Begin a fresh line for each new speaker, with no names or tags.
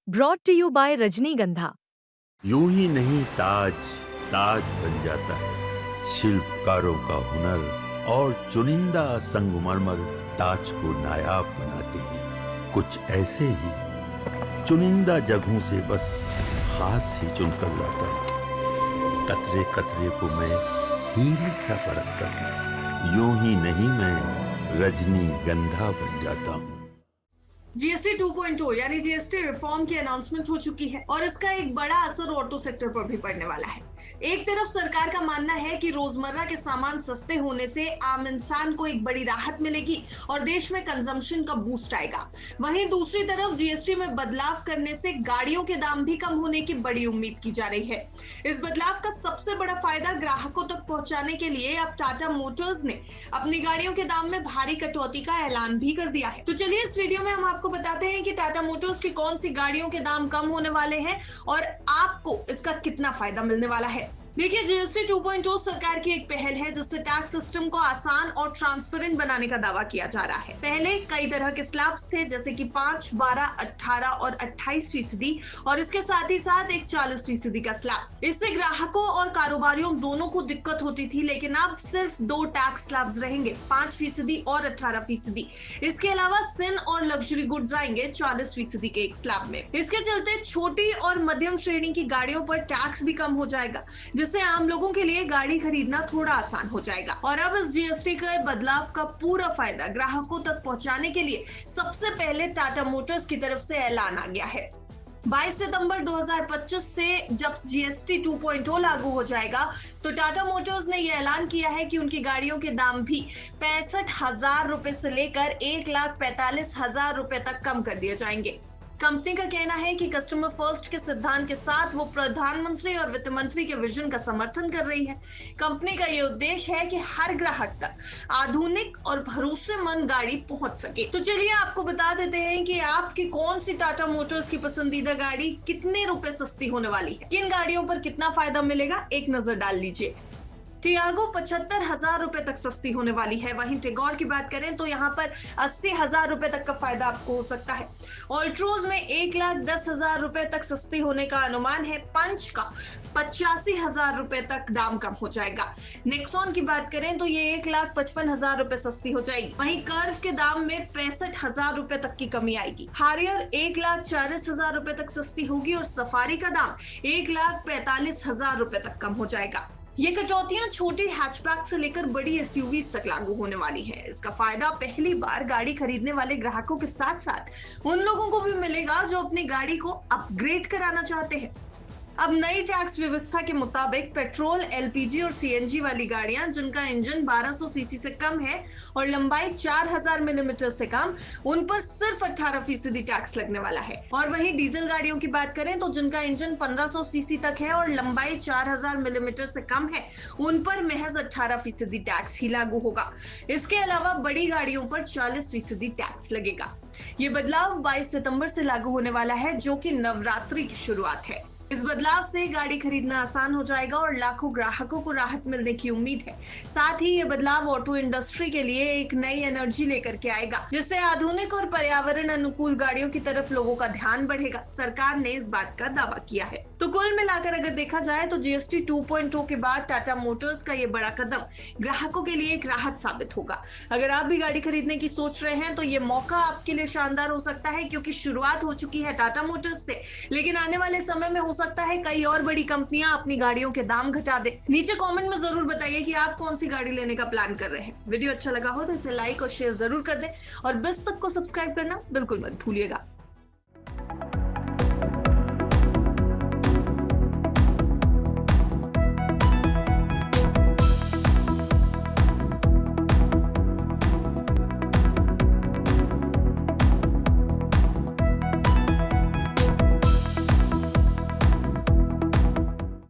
Brought to you bye रजनीगंधा।
यूं ही नहीं ताज ताज बन जाता है, शिल्पकारों का हुनर और चुनिंदा संगमरमर ताज को नायाब बनाते हैं। कुछ ऐसे ही चुनिंदा जगहों से बस खास ही चुनकर लाता हूँ। कतरे कतरे को मैं हीरे सा परखता हूँ। यूं ही नहीं मैं रजनीगंधा बन जाता हूँ।
जीएसटी 2.0 यानी जीएसटी रिफॉर्म की अनाउंसमेंट हो चुकी है और इसका एक बड़ा असर ऑटो सेक्टर पर भी पड़ने वाला है। एक तरफ सरकार का मानना है कि रोजमर्रा के सामान सस्ते होने से आम इंसान को एक बड़ी राहत मिलेगी और देश में कंजम्पशन का बूस्ट आएगा। वहीं दूसरी तरफ जीएसटी में बदलाव करने से गाड़ियों के दाम भी कम होने की बड़ी उम्मीद की जा रही है। इस बदलाव का सबसे बड़ा फायदा ग्राहकों तक पहुंचाने के लिए अब टाटा मोटर्स ने अपनी गाड़ियों के दाम में भारी कटौती का ऐलान भी कर दिया है। तो चलिए इस वीडियो में हम आपको बताते हैं कि टाटा मोटर्स की कौन सी गाड़ियों के दाम कम होने वाले हैं और आपको इसका कितना फायदा मिलने वाला है। देखिए, जीएसटी 2.0 सरकार की एक पहल है जिससे टैक्स सिस्टम को आसान और ट्रांसपेरेंट बनाने का दावा किया जा रहा है। पहले कई तरह के स्लैब्स थे जैसे कि 5, 12, 18 और 28% और इसके साथ ही साथ एक 40% का स्लैब। इससे ग्राहकों और कारोबारियों दोनों को दिक्कत होती थी, लेकिन अब सिर्फ 2 टैक्स स्लैब्स रहेंगे, 5% और 18%। इसके अलावा सिन और लग्जरी गुड्स आएंगे 40% के एक स्लैब में। इसके चलते छोटी और मध्यम श्रेणी की गाड़ियों पर टैक्स भी कम हो जाएगा, जिससे आम लोगों के लिए गाड़ी खरीदना थोड़ा आसान हो जाएगा। और अब इस जीएसटी के बदलाव का पूरा फायदा ग्राहकों तक पहुंचाने के लिए सबसे पहले टाटा मोटर्स की तरफ से ऐलान आ गया है। 22 सितंबर 2025 से जब जीएसटी 2.0 लागू हो जाएगा तो टाटा मोटर्स ने यह ऐलान किया है कि उनकी गाड़ियों के दाम भी 65,000 रुपए से लेकर 1,45,000 रुपए तक कम कर दिए जाएंगे। कंपनी का कहना है कि कस्टमर फर्स्ट के सिद्धांत के साथ वो प्रधानमंत्री और वित्त मंत्री के विजन का समर्थन कर रही है। कंपनी का ये उद्देश्य है कि हर ग्राहक तक आधुनिक और भरोसेमंद गाड़ी पहुंच सके। तो चलिए आपको बता देते हैं कि आपकी कौन सी टाटा मोटर्स की पसंदीदा गाड़ी कितने रुपए सस्ती होने वाली है, किन गाड़ियों पर कितना फायदा मिलेगा, एक नजर डाल लीजिए। टियागो 75,000 रुपए तक सस्ती होने वाली है। वहीं टिगोर की बात करें तो यहाँ पर 80,000 रुपए तक का फायदा आपको हो सकता है। ऑल्ट्रोज में 1,10,000 रुपए तक सस्ती होने का अनुमान है। पंच का 85,000 रुपए तक दाम कम हो जाएगा। नेक्सॉन की बात करें तो ये 1,55,000 रुपए सस्ती हो जाएगी। वहीं कर्व के दाम में 65,000 रुपए तक की कमी आएगी। हारियर 1,40,000 रुपए तक सस्ती होगी और सफारी का दाम 1,45,000 रुपए तक कम हो जाएगा। ये कटौतियां छोटी हैचबैक से लेकर बड़ी एसयूवीज तक लागू होने वाली है। इसका फायदा पहली बार गाड़ी खरीदने वाले ग्राहकों के साथ साथ उन लोगों को भी मिलेगा जो अपनी गाड़ी को अपग्रेड कराना चाहते हैं। अब नई टैक्स व्यवस्था के मुताबिक पेट्रोल, एलपीजी और सीएनजी वाली गाड़ियां जिनका इंजन 1200 सीसी से कम है और लंबाई 4000 मिलीमीटर से कम, उन पर सिर्फ 18% टैक्स लगने वाला है। और वहीं डीजल गाड़ियों की बात करें तो जिनका इंजन 1500 सीसी तक है और लंबाई 4000 मिलीमीटर से कम है, उन पर महज 18% टैक्स ही लागू होगा। इसके अलावा बड़ी गाड़ियों पर 40% टैक्स लगेगा। ये बदलाव 22 सितंबर से लागू होने वाला है, जो कि नवरात्रि की शुरुआत है। इस बदलाव से गाड़ी खरीदना आसान हो जाएगा और लाखों ग्राहकों को राहत मिलने की उम्मीद है। साथ ही ये बदलाव ऑटो इंडस्ट्री के लिए एक नई एनर्जी लेकर के आएगा, जिससे आधुनिक और पर्यावरण अनुकूल गाड़ियों की तरफ लोगों का ध्यान बढ़ेगा। सरकार ने इस बात का दावा किया है। तो कुल मिलाकर अगर देखा जाए तो जीएसटी 2.0 के बाद टाटा मोटर्स का ये बड़ा कदम ग्राहकों के लिए एक राहत साबित होगा। अगर आप भी गाड़ी खरीदने की सोच रहे हैं तो ये मौका आपके लिए शानदार हो सकता है, क्योंकि शुरुआत हो चुकी है टाटा मोटर्स से, लेकिन आने वाले समय में हो सकता है कई और बड़ी कंपनियां अपनी गाड़ियों के दाम घटा दे। नीचे कमेंट में जरूर बताइए कि आप कौन सी गाड़ी लेने का प्लान कर रहे हैं। वीडियो अच्छा लगा हो तो इसे लाइक और शेयर जरूर कर दें और बस तक को सब्सक्राइब करना बिल्कुल मत भूलिएगा।